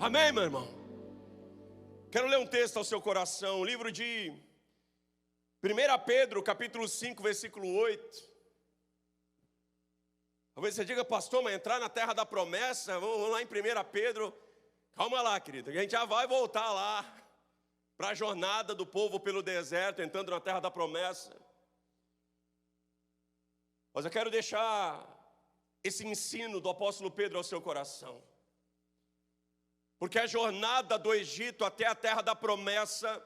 Amém, meu irmão? Quero ler um texto ao seu coração, o livro de 1 Pedro, capítulo 5, versículo 8. Talvez você diga, pastor, mas entrar na terra da promessa, vamos lá em 1 Pedro. Calma lá, querido, a gente já vai voltar lá para a jornada do povo pelo deserto, entrando na terra da promessa. Mas eu quero deixar esse ensino do apóstolo Pedro ao seu coração. Porque a jornada do Egito até a terra da promessa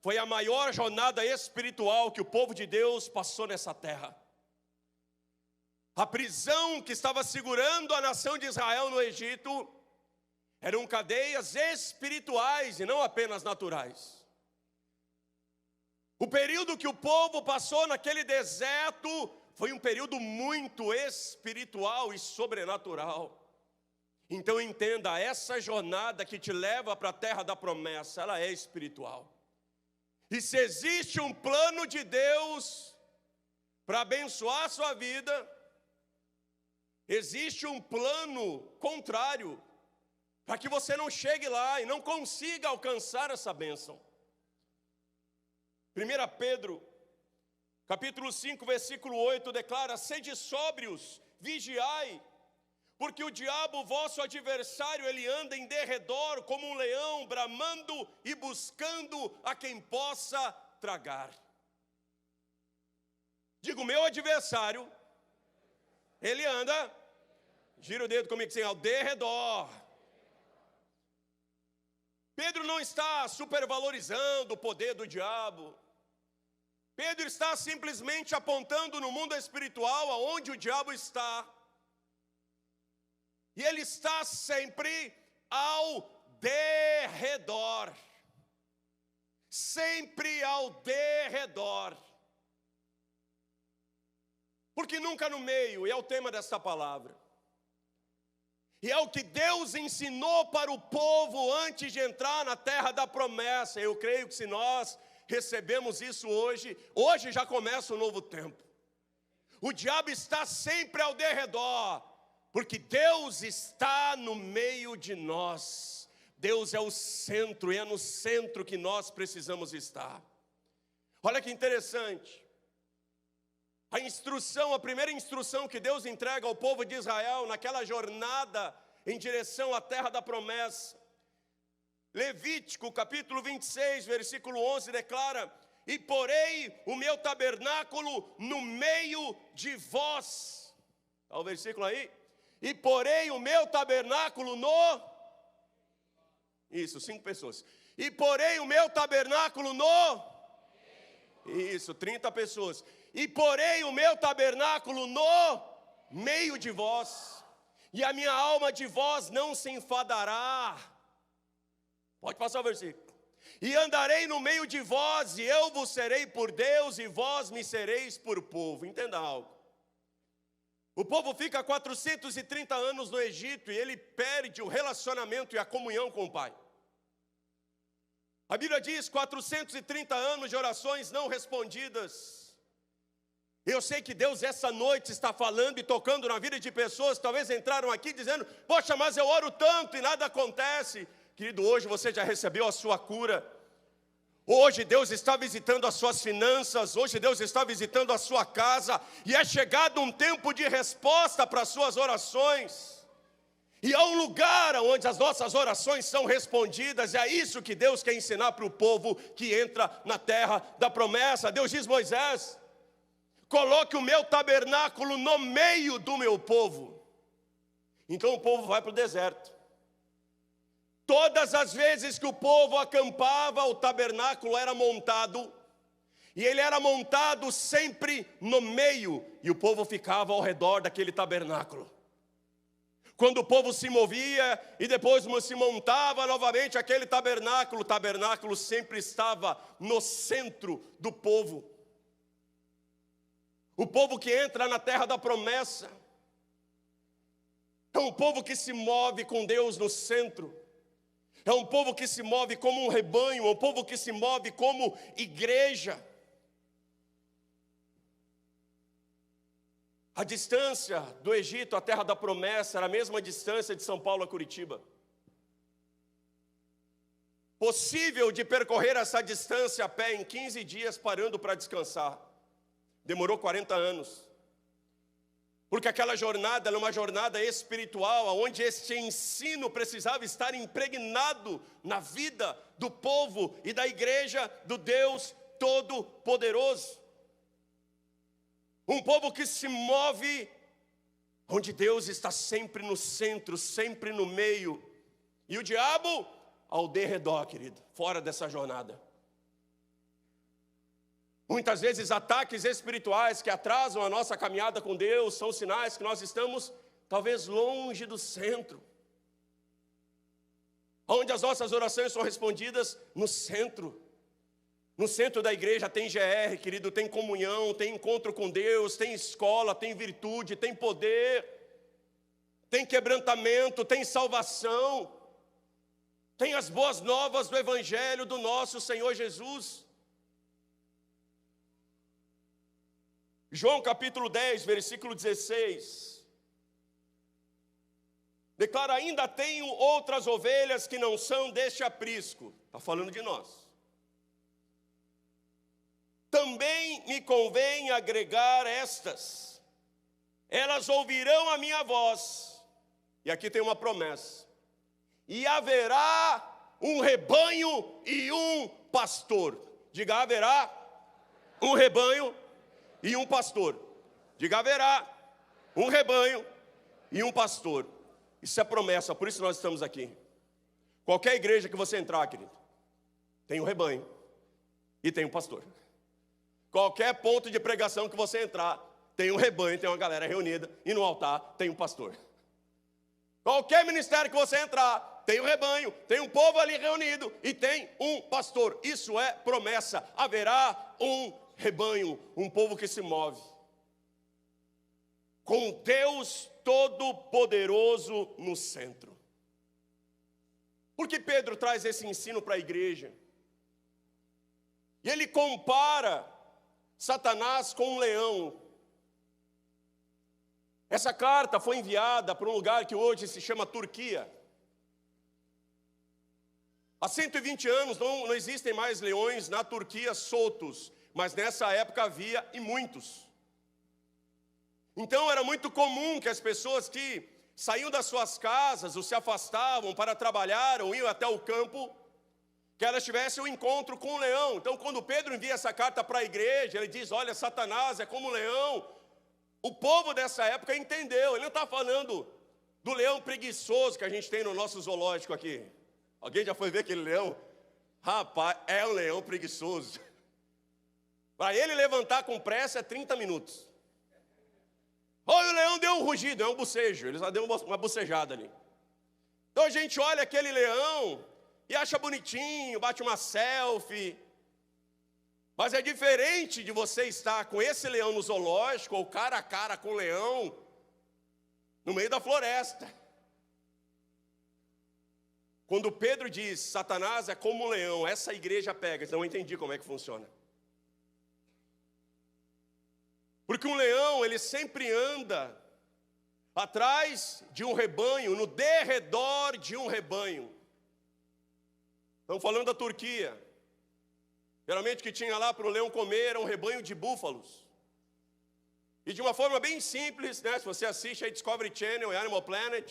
foi a maior jornada espiritual que o povo de Deus passou nessa terra. A prisão que estava segurando a nação de Israel no Egito eram cadeias espirituais e não apenas naturais. O período que o povo passou naquele deserto foi um período muito espiritual e sobrenatural. Então entenda, essa jornada que te leva para a terra da promessa, ela é espiritual. E se existe um plano de Deus para abençoar a sua vida, existe um plano contrário, para que você não chegue lá e não consiga alcançar essa bênção. 1 Pedro, capítulo 5, versículo 8, declara: sede sóbrios, vigiai, porque o diabo, vosso adversário, ele anda em derredor como um leão, bramando e buscando a quem possa tragar. Digo, meu adversário, ele anda, gira o dedo comigo assim, ao derredor. Pedro não está supervalorizando o poder do diabo. Pedro está simplesmente apontando no mundo espiritual aonde o diabo está. E ele está sempre ao derredor. Sempre ao derredor. Porque nunca no meio, e é o tema desta palavra. E é o que Deus ensinou para o povo antes de entrar na terra da promessa. Eu creio que se nós recebemos isso hoje já começa um novo tempo. O diabo está sempre ao derredor, porque Deus está no meio de nós. Deus é o centro, e é no centro que nós precisamos estar. Olha que interessante. A primeira instrução que Deus entrega ao povo de Israel naquela jornada em direção à terra da promessa. Levítico, capítulo 26, versículo 11, declara: e porei o meu tabernáculo no meio de vós. Olha o versículo aí. E porei o meu tabernáculo no... Isso, 5 pessoas. E porei o meu tabernáculo no... Isso, 30 pessoas. E porei o meu tabernáculo no meio de vós, e a minha alma de vós não se enfadará. Pode passar o versículo. E andarei no meio de vós, e eu vos serei por Deus, e vós me sereis por povo. Entenda algo. O povo fica 430 anos no Egito, e ele perde o relacionamento e a comunhão com o Pai. A Bíblia diz 430 anos de orações não respondidas. Eu sei que Deus essa noite está falando e tocando na vida de pessoas que talvez entraram aqui dizendo: poxa, mas eu oro tanto e nada acontece. Querido, hoje você já recebeu a sua cura. Hoje Deus está visitando as suas finanças. Hoje Deus está visitando a sua casa. E é chegado um tempo de resposta para as suas orações. E há um lugar onde as nossas orações são respondidas. É isso que Deus quer ensinar para o povo que entra na terra da promessa. Deus diz: Moisés, coloque o meu tabernáculo no meio do meu povo. Então o povo vai para o deserto. Todas as vezes que o povo acampava, o tabernáculo era montado. E ele era montado sempre no meio. E o povo ficava ao redor daquele tabernáculo. Quando o povo se movia e depois se montava novamente aquele tabernáculo, o tabernáculo sempre estava no centro do povo. O povo que entra na terra da promessa é um povo que se move com Deus no centro. É um povo que se move como um rebanho, é um povo que se move como igreja. A distância do Egito à terra da promessa era a mesma distância de São Paulo a Curitiba. possível de percorrer essa distância a pé em 15 dias parando para descansar. Demorou 40 anos. Porque aquela jornada era uma jornada espiritual, onde este ensino precisava estar impregnado na vida do povo e da igreja do Deus Todo-Poderoso. Um povo que se move, onde Deus está sempre no centro, sempre no meio. E o diabo ao derredor, querido, fora dessa jornada. Muitas vezes ataques espirituais que atrasam a nossa caminhada com Deus são sinais que nós estamos talvez longe do centro. Onde as nossas orações são respondidas no centro. No centro da igreja tem GR, querido, tem comunhão, tem encontro com Deus, tem escola, tem virtude, tem poder, tem quebrantamento, tem salvação, tem as boas novas do Evangelho do nosso Senhor Jesus. João capítulo 10, versículo 16. Declara: ainda tenho outras ovelhas que não são deste aprisco. Está falando de nós. Também me convém agregar estas. Elas ouvirão a minha voz. E aqui tem uma promessa. E haverá um rebanho e um pastor. Diga: haverá um rebanho e um pastor. Diga: haverá um rebanho e um pastor. Isso é promessa, por isso nós estamos aqui. Qualquer igreja que você entrar, querido, tem um rebanho e tem um pastor. Qualquer ponto de pregação que você entrar, tem um rebanho, tem uma galera reunida, e no altar tem um pastor. Qualquer ministério que você entrar, tem um rebanho, tem um povo ali reunido, e tem um pastor. Isso é promessa. Haverá um rebanho, um povo que se move com Deus Todo-Poderoso no centro. Por que Pedro traz esse ensino para a igreja? E ele compara Satanás com um leão. Essa carta foi enviada para um lugar que hoje se chama Turquia. Há 120 anos não existem mais leões na Turquia soltos, mas nessa época havia, e muitos. Então era muito comum que as pessoas que saíam das suas casas ou se afastavam para trabalhar ou iam até o campo, que elas tivessem um encontro com o leão. Então quando Pedro envia essa carta para a igreja, ele diz: olha, Satanás é como um leão. O povo dessa época entendeu. Ele não está falando do leão preguiçoso que a gente tem no nosso zoológico aqui. Alguém já foi ver aquele leão? Rapaz, é um leão preguiçoso. Para ele levantar com pressa é 30 minutos. Olha, o leão deu um rugido, é um bocejo. Ele só deu uma bocejada ali. Então a gente olha aquele leão e acha bonitinho, bate uma selfie. Mas é diferente de você estar com esse leão no zoológico, ou cara a cara com o leão, no meio da floresta. Quando Pedro diz, Satanás é como um leão, essa igreja pega. Então eu entendi como é que funciona. Porque um leão, ele sempre anda atrás de um rebanho, no derredor de um rebanho. Estamos falando da Turquia. Geralmente o que tinha lá para o leão comer era um rebanho de búfalos. E de uma forma bem simples, né? Se você assiste aí Discovery Channel e Animal Planet,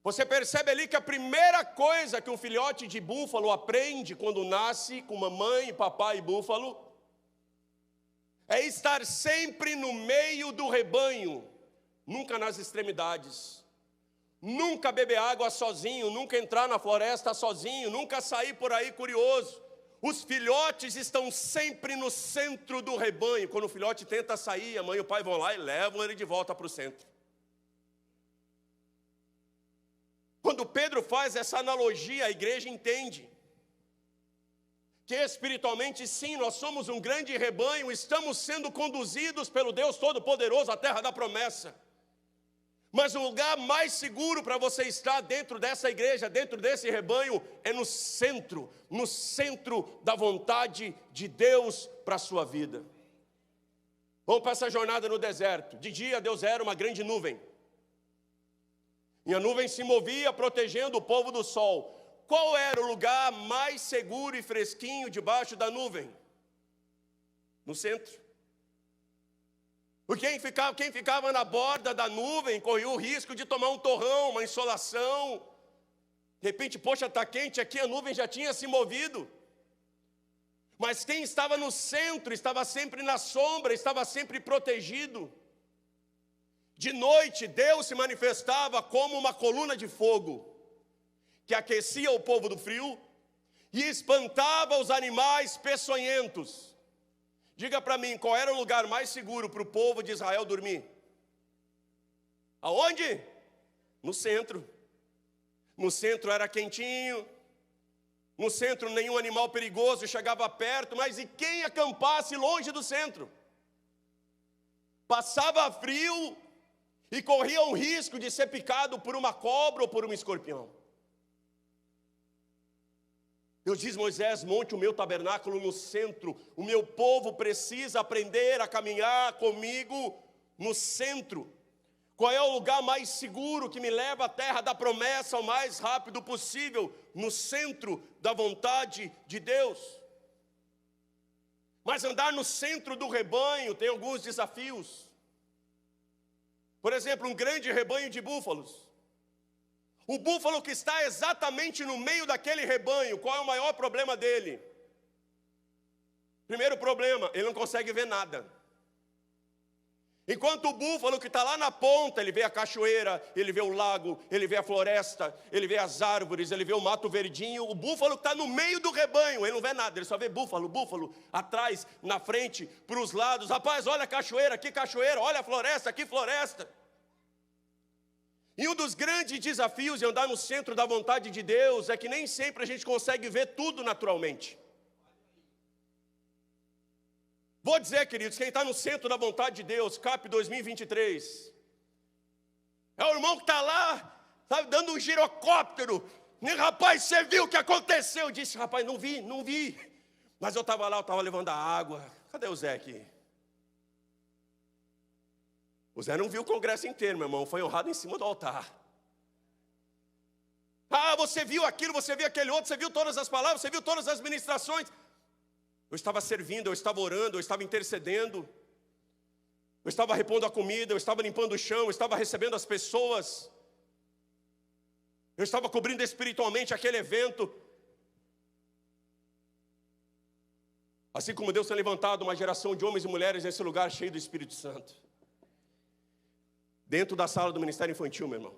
você percebe ali que a primeira coisa que um filhote de búfalo aprende quando nasce com mamãe, papai e búfalo, é estar sempre no meio do rebanho, nunca nas extremidades. Nunca beber água sozinho, nunca entrar na floresta sozinho, nunca sair por aí curioso. Os filhotes estão sempre no centro do rebanho. Quando o filhote tenta sair, a mãe e o pai vão lá e levam ele de volta para o centro. Quando Pedro faz essa analogia, a igreja entende que espiritualmente sim, nós somos um grande rebanho, estamos sendo conduzidos pelo Deus Todo-Poderoso à terra da promessa. Mas o lugar mais seguro para você estar dentro dessa igreja, dentro desse rebanho, é no centro da vontade de Deus para a sua vida. Vamos para essa jornada no deserto. De dia Deus era uma grande nuvem. E a nuvem se movia protegendo o povo do sol. qual era o lugar mais seguro e fresquinho debaixo da nuvem? No centro. Porque quem ficava na borda da nuvem corria o risco de tomar um torrão, uma insolação. De repente, poxa, está quente aqui, a nuvem já tinha se movido. Mas quem estava no centro, estava sempre na sombra, estava sempre protegido. De noite, Deus se manifestava como uma coluna de fogo, que aquecia o povo do frio e espantava os animais peçonhentos. Diga para mim, qual era o lugar mais seguro para o povo de Israel dormir? Aonde? No centro. No centro era quentinho. No centro nenhum animal perigoso chegava perto. Mas e quem acampasse longe do centro? Passava frio e corria o risco de ser picado por uma cobra ou por um escorpião. Deus diz: Moisés, monte o meu tabernáculo no centro. O meu povo precisa aprender a caminhar comigo no centro. Qual é o lugar mais seguro que me leva à terra da promessa o mais rápido possível? No centro da vontade de Deus. Mas andar no centro do rebanho tem alguns desafios. Por exemplo, um grande rebanho de búfalos. O búfalo que está exatamente no meio daquele rebanho, qual é o maior problema dele? Primeiro problema, ele não consegue ver nada. Enquanto o búfalo que está lá na ponta, ele vê a cachoeira, ele vê o lago, ele vê a floresta, ele vê as árvores, ele vê o mato verdinho. O búfalo que está no meio do rebanho, ele não vê nada, ele só vê búfalo, atrás, na frente, para os lados. Rapaz, olha a cachoeira, olha a floresta, que floresta. E um dos grandes desafios de andar no centro da vontade de Deus é que nem sempre a gente consegue ver tudo naturalmente. Vou dizer, queridos, quem está no centro da vontade de Deus, CAP 2023, é o irmão que está lá, sabe, dando um girocóptero. E, rapaz, você viu o que aconteceu? Eu disse: rapaz, não vi. Mas eu estava lá, eu estava levando a água. Cadê o Zé aqui? O Zé não viu o congresso inteiro, meu irmão, foi honrado em cima do altar. Ah, você viu aquilo, você viu aquele outro, você viu todas as palavras, você viu todas as ministrações. Eu estava servindo, eu estava orando, eu estava intercedendo. Eu estava repondo a comida, eu estava limpando o chão, eu estava recebendo as pessoas. Eu estava cobrindo espiritualmente aquele evento. Assim como Deus tem levantado uma geração de homens e mulheres nesse lugar cheio do Espírito Santo. Dentro da sala do Ministério Infantil, meu irmão.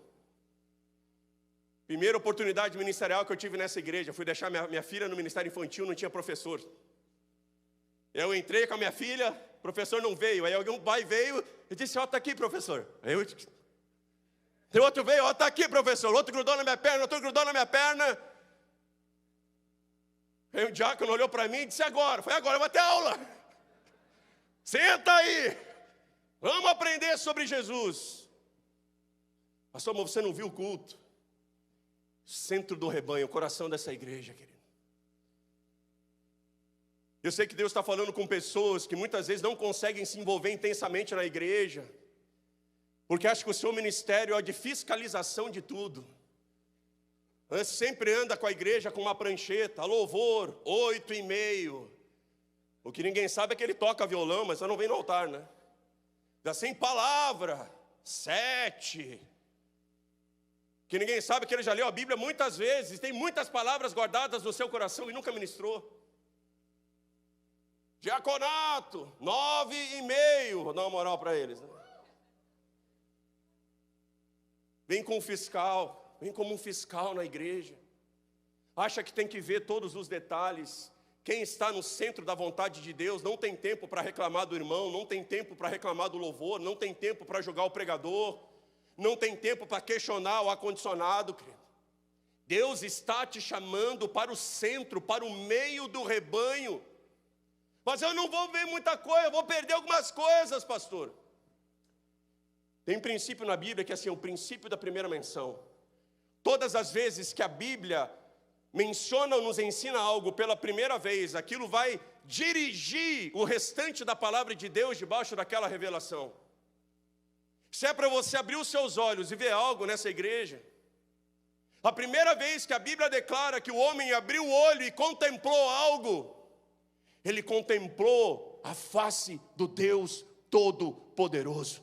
Primeira oportunidade ministerial que eu tive nessa igreja. Fui deixar minha filha no Ministério Infantil, não tinha professor. Eu entrei com a minha filha, o professor não veio. Aí algum pai veio e disse: ó, está aqui, professor. Aí o outro veio: ó, está aqui, professor. O outro grudou na minha perna, outro grudou na minha perna. Aí o diácono olhou para mim e disse: agora, foi agora, vai ter aula. Senta aí. Vamos aprender sobre Jesus. Pastor, mas você não viu o culto? Centro do rebanho, o coração dessa igreja, querido. Eu sei que Deus está falando com pessoas que muitas vezes não conseguem se envolver intensamente na igreja, porque acham que o seu ministério é de fiscalização de tudo. Sempre anda com a igreja com uma prancheta, louvor, 8,5. O que ninguém sabe é que ele toca violão, mas só não vem no altar, né? Sem palavra, 7. Que ninguém sabe que ele já leu a Bíblia muitas vezes, tem muitas palavras guardadas no seu coração e nunca ministrou. Diaconato, 9,5. Vou dar uma moral para eles, né? Vem com o fiscal, vem como um fiscal na igreja. Acha que tem que ver todos os detalhes. Quem está no centro da vontade de Deus não tem tempo para reclamar do irmão, não tem tempo para reclamar do louvor, não tem tempo para julgar o pregador, não tem tempo para questionar o ar-condicionado, querido. Deus está te chamando para o centro, para o meio do rebanho. Mas eu não vou ver muita coisa, eu vou perder algumas coisas, pastor. Tem um princípio na Bíblia que é assim, o princípio da primeira menção. Todas as vezes que a Bíblia menciona ou nos ensina algo pela primeira vez, aquilo vai dirigir o restante da palavra de Deus debaixo daquela revelação. Se é para você abrir os seus olhos e ver algo nessa igreja, A primeira vez que a Bíblia declara que o homem abriu o olho e contemplou algo, ele contemplou a face do Deus Todo-Poderoso.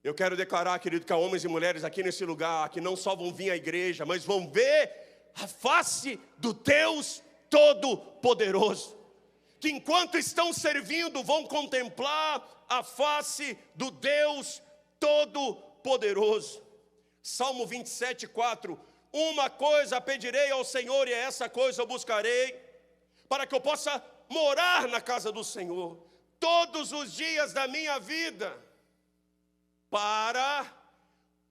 Eu quero declarar, querido, que há homens e mulheres aqui nesse lugar que não só vão vir à igreja, mas vão ver a face do Deus Todo-Poderoso. Que enquanto estão servindo, vão contemplar a face do Deus Todo-Poderoso. Salmo 27, 4. Uma coisa pedirei ao Senhor, e essa coisa eu buscarei, para que eu possa morar na casa do Senhor todos os dias da minha vida, para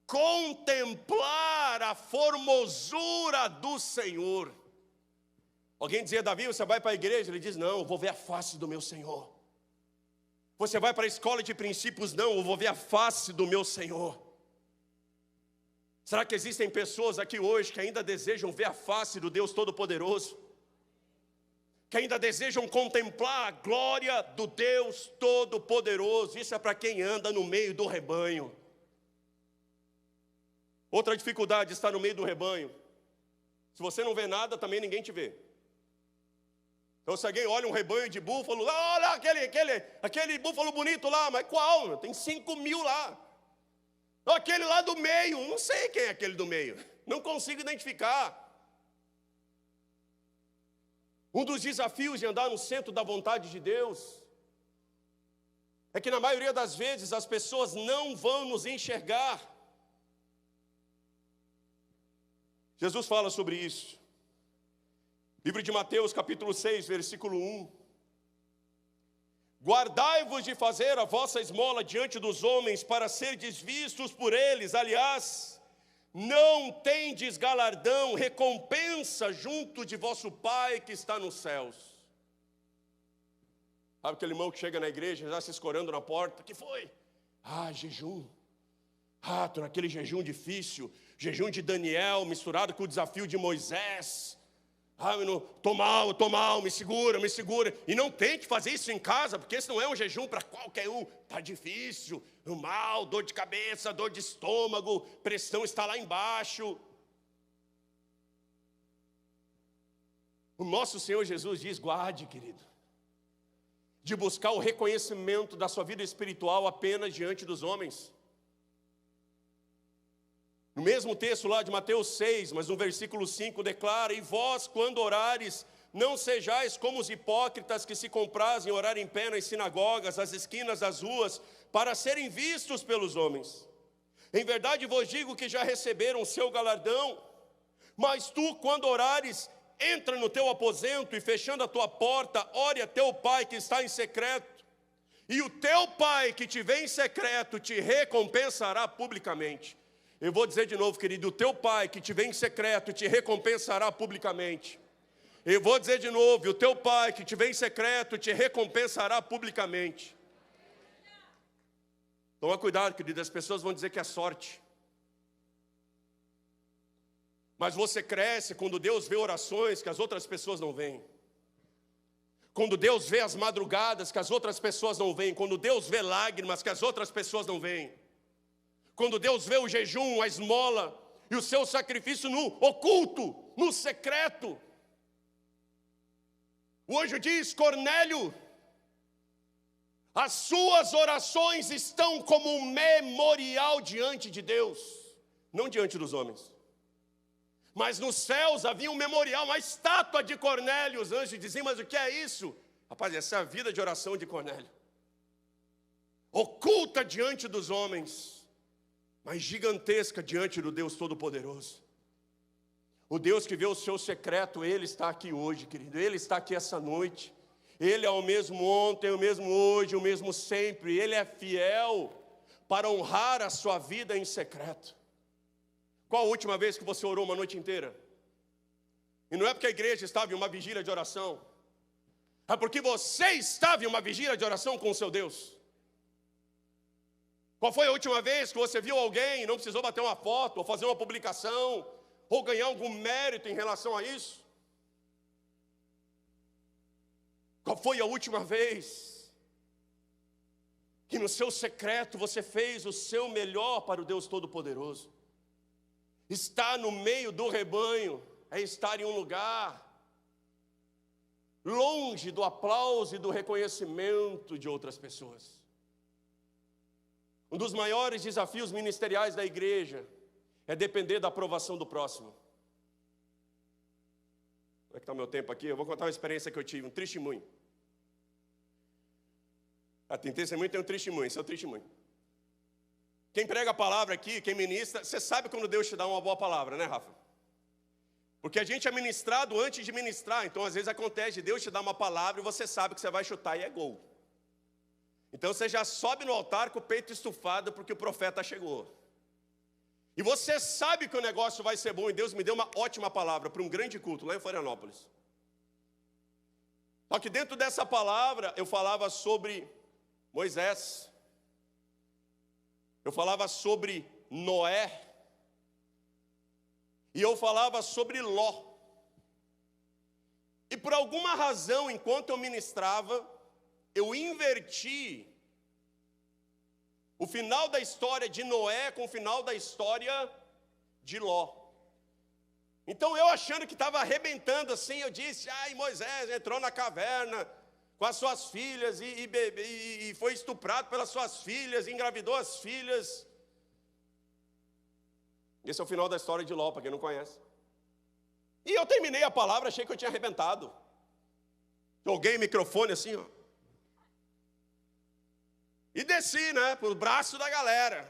contemplar a formosura do Senhor. Alguém dizia: Davi, você vai para a igreja? Ele diz: não, eu vou ver a face do meu Senhor. Você vai para a escola de princípios? Não, eu vou ver a face do meu Senhor. Será que existem pessoas aqui hoje que ainda desejam ver a face do Deus Todo-Poderoso? Que ainda desejam contemplar a glória do Deus Todo-Poderoso? Isso é para quem anda no meio do rebanho. Outra dificuldade está no meio do rebanho. Se você não vê nada, também ninguém te vê. Então se alguém olha um rebanho de búfalo, olha aquele búfalo bonito lá, mas qual? Tem 5.000 lá. Aquele lá do meio, não sei quem é aquele do meio, não consigo identificar. Um dos desafios de andar no centro da vontade de Deus é que na maioria das vezes as pessoas não vão nos enxergar. Jesus fala sobre isso. Livro de Mateus, capítulo 6, versículo 1. Guardai-vos de fazer a vossa esmola diante dos homens, para serdes vistos por eles. Aliás, não tendes galardão, recompensa junto de vosso Pai que está nos céus. Sabe aquele irmão que chega na igreja, já se escorando na porta? Que foi? Jejum. Estou naquele jejum difícil, jejum de Daniel, misturado com o desafio de Moisés. Estou mal, me segura. E não tente fazer isso em casa, porque esse não é um jejum para qualquer um. Está difícil, mal, dor de cabeça, dor de estômago, pressão está lá embaixo. O nosso Senhor Jesus diz: guarde, querido, de buscar o reconhecimento da sua vida espiritual apenas diante dos homens. No mesmo texto lá de Mateus 6, mas no versículo 5 declara: e vós, quando orares, não sejais como os hipócritas que se comprazem em orar em pé nas sinagogas, às esquinas das ruas, para serem vistos pelos homens. Em verdade vos digo que já receberam o seu galardão. Mas tu, quando orares, entra no teu aposento e, fechando a tua porta, ore a teu Pai que está em secreto. E o teu Pai que te vê em secreto te recompensará publicamente. Eu vou dizer de novo, querido: o teu Pai que te vê em secreto te recompensará publicamente. Eu vou dizer de novo: o teu Pai que te vê em secreto te recompensará publicamente. Toma cuidado, querido, as pessoas vão dizer que é sorte. Mas você cresce quando Deus vê orações que as outras pessoas não veem. Quando Deus vê as madrugadas que as outras pessoas não veem. Quando Deus vê lágrimas que as outras pessoas não veem. Quando Deus vê o jejum, a esmola e o seu sacrifício no oculto, no secreto. O anjo diz: Cornélio, as suas orações estão como um memorial diante de Deus, não diante dos homens. Mas nos céus havia um memorial, uma estátua de Cornélio. Os anjos diziam: mas o que é isso? Rapaz, essa é a vida de oração de Cornélio. Oculta diante dos homens, mas gigantesca diante do Deus Todo-Poderoso. O Deus que vê o seu secreto, Ele está aqui hoje, querido. Ele está aqui essa noite. Ele é o mesmo ontem, o mesmo hoje, o mesmo sempre. Ele é fiel para honrar a sua vida em secreto. Qual a última vez que você orou uma noite inteira? E não é porque a igreja estava em uma vigília de oração. É porque você estava em uma vigília de oração com o seu Deus. Qual foi a última vez que você viu alguém e não precisou bater uma foto, ou fazer uma publicação, ou ganhar algum mérito em relação a isso? Qual foi a última vez que no seu secreto você fez o seu melhor para o Deus Todo-Poderoso? Estar no meio do rebanho é estar em um lugar longe do aplauso e do reconhecimento de outras pessoas. Um dos maiores desafios ministeriais da igreja é depender da aprovação do próximo. Como é que está o meu tempo aqui? Eu vou contar uma experiência que eu tive, um testemunho. Tem testemunho, tem um testemunho, esse é o testemunho. Quem prega a palavra aqui, quem ministra, você sabe quando Deus te dá uma boa palavra, né, Rafa? Porque a gente é ministrado antes de ministrar, então às vezes acontece de Deus te dar uma palavra e você sabe que você vai chutar e é gol. Então você já sobe no altar com o peito estufado porque o profeta chegou. E você sabe que o negócio vai ser bom e Deus me deu uma ótima palavra para um grande culto lá em Florianópolis. Só que dentro dessa palavra eu falava sobre Moisés, eu falava sobre Noé, e eu falava sobre Ló. E por alguma razão, enquanto eu ministrava, eu inverti o final da história de Noé com o final da história de Ló. Então eu achando que estava arrebentando assim, eu disse, Moisés entrou na caverna com as suas filhas e foi estuprado pelas suas filhas, engravidou as filhas. Esse é o final da história de Ló, para quem não conhece. E eu terminei a palavra, achei que eu tinha arrebentado. Joguei o microfone assim, ó. E desci, né, pro braço da galera.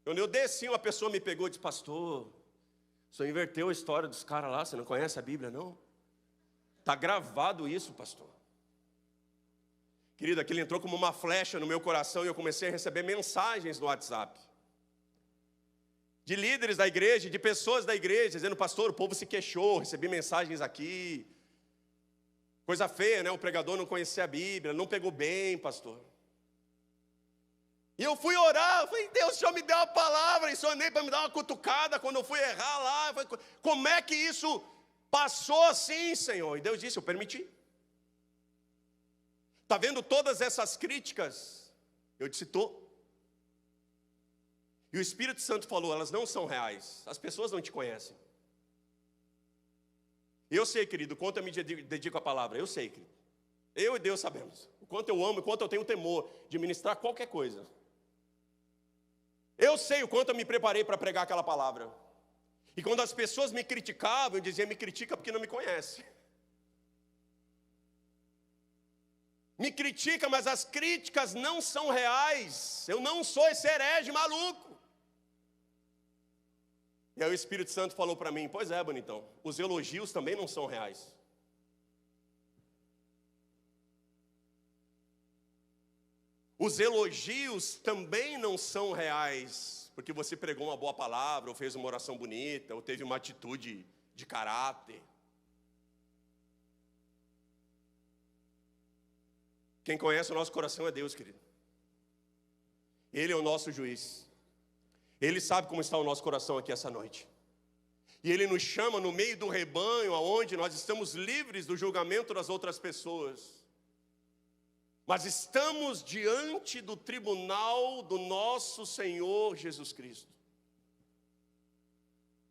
Quando eu desci, uma pessoa me pegou e disse, pastor, o senhor inverteu a história dos caras lá, você não conhece a Bíblia, não? Está gravado isso, pastor. Querido, aquilo entrou como uma flecha no meu coração e eu comecei a receber mensagens no WhatsApp. De líderes da igreja, de pessoas da igreja, dizendo, pastor, o povo se queixou, recebi mensagens aqui. Coisa feia, né? O pregador não conhecia a Bíblia, não pegou bem, pastor. E eu fui orar, eu falei, Deus, o Senhor me deu uma palavra, e o Senhor nem para me dar uma cutucada quando eu fui errar lá. Eu falei, como é que isso passou assim, Senhor? E Deus disse, eu permiti. Está vendo todas essas críticas? Eu disse, estou. E o Espírito Santo falou, elas não são reais, as pessoas não te conhecem. Eu sei, querido, o quanto eu me dedico à palavra, eu sei, querido. Eu e Deus sabemos, o quanto eu amo, o quanto eu tenho temor de ministrar qualquer coisa. Eu sei o quanto eu me preparei para pregar aquela palavra. E quando as pessoas me criticavam, eu dizia, me critica porque não me conhece. Me critica, mas as críticas não são reais. Eu não sou esse herege maluco. E aí o Espírito Santo falou para mim, pois é, bonitão, os elogios também não são reais. Os elogios também não são reais, porque você pregou uma boa palavra, ou fez uma oração bonita, ou teve uma atitude de caráter. Quem conhece o nosso coração é Deus, querido. Ele é o nosso juiz. Ele sabe como está o nosso coração aqui essa noite. E Ele nos chama no meio do rebanho, onde nós estamos livres do julgamento das outras pessoas. Mas estamos diante do tribunal do nosso Senhor Jesus Cristo.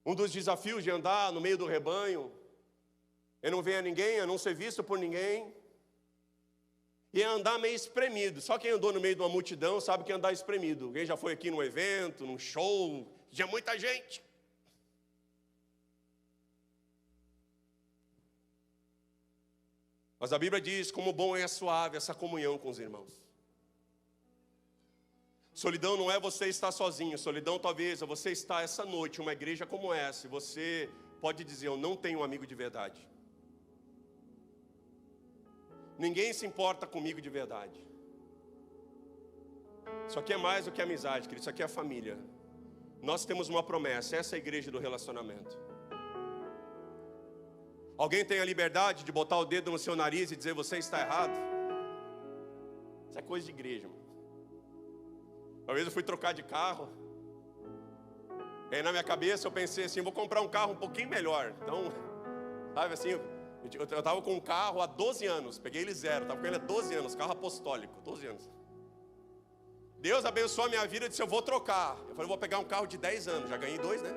Um dos desafios de andar no meio do rebanho é não ver a ninguém, é não ser visto por ninguém. E é andar meio espremido. Só quem andou no meio de uma multidão sabe que é andar espremido. Alguém já foi aqui num evento, num show, tinha muita gente. Mas a Bíblia diz como bom é suave essa comunhão com os irmãos. Solidão não é você estar sozinho. Solidão talvez é você estar essa noite em uma igreja como essa. E você pode dizer, eu não tenho um amigo de verdade. Ninguém se importa comigo de verdade. Isso aqui é mais do que amizade, querido. Isso aqui é família. Nós temos uma promessa, essa é a igreja do relacionamento. Alguém tem a liberdade de botar o dedo no seu nariz e dizer, você está errado? Isso é coisa de igreja, mano. Uma vez eu fui trocar de carro. E aí na minha cabeça eu pensei assim, vou comprar um carro um pouquinho melhor. Então, sabe assim, eu estava com um carro há 12 anos, peguei ele zero, estava com ele há 12 anos, carro apostólico, 12 anos. Deus abençoou a minha vida e disse, eu vou trocar. Eu falei, vou pegar um carro de 10 anos, já ganhei 2, né?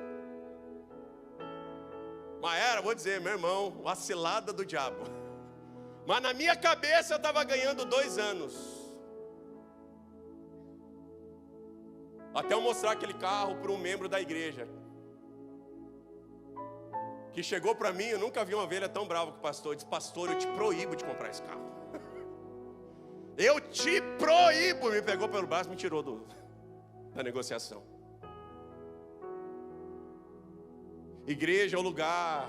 Mas era, vou dizer, meu irmão, uma cilada do diabo. Mas na minha cabeça eu estava ganhando 2 anos. Até eu mostrar aquele carro para um membro da igreja. Que chegou para mim, eu nunca vi uma ovelha tão brava com o pastor. Disse: pastor, eu te proíbo de comprar esse carro. Eu te proíbo. Me pegou pelo braço e me tirou da negociação. Igreja é o lugar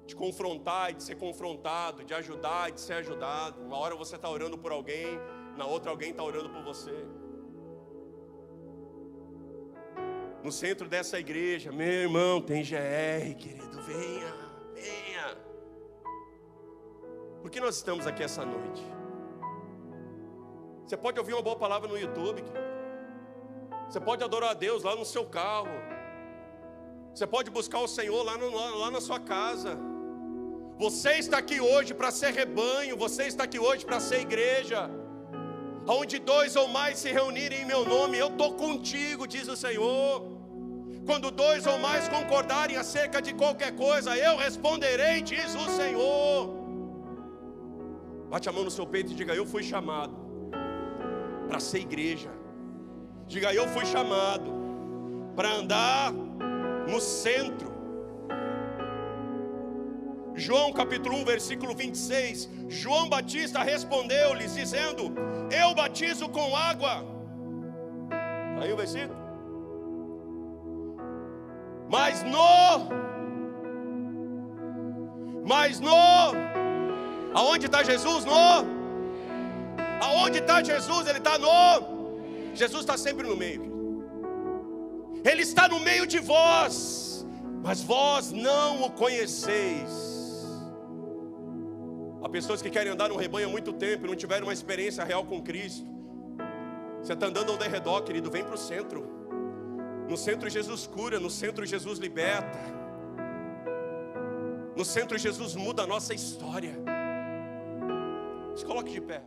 de confrontar e de ser confrontado, de ajudar e de ser ajudado. Uma hora você está orando por alguém, na outra alguém está orando por você. No centro dessa igreja, meu irmão, tem GR, querido, venha, venha. Por que nós estamos aqui essa noite? Você pode ouvir uma boa palavra no YouTube, querido. Você pode adorar a Deus lá no seu carro. Você pode buscar o Senhor lá na sua casa. Você está aqui hoje para ser rebanho. Você está aqui hoje para ser igreja. Onde 2 ou mais se reunirem em meu nome, eu estou contigo, diz o Senhor. Quando 2 ou mais concordarem acerca de qualquer coisa, eu responderei, diz o Senhor. Bate a mão no seu peito e diga: eu fui chamado para ser igreja. Diga: eu fui chamado para andar no centro. João capítulo 1, versículo 26. João Batista respondeu-lhes dizendo: eu batizo com água. Aí o versículo. Mas aonde está Jesus? Aonde está Jesus? Ele está Jesus está sempre no meio. Ele está no meio de vós, mas vós não o conheceis. Há pessoas que querem andar no rebanho há muito tempo e não tiveram uma experiência real com Cristo. Você está andando ao redor, querido, vem para o centro. No centro Jesus cura, no centro Jesus liberta. No centro Jesus muda a nossa história. Se coloque de pé.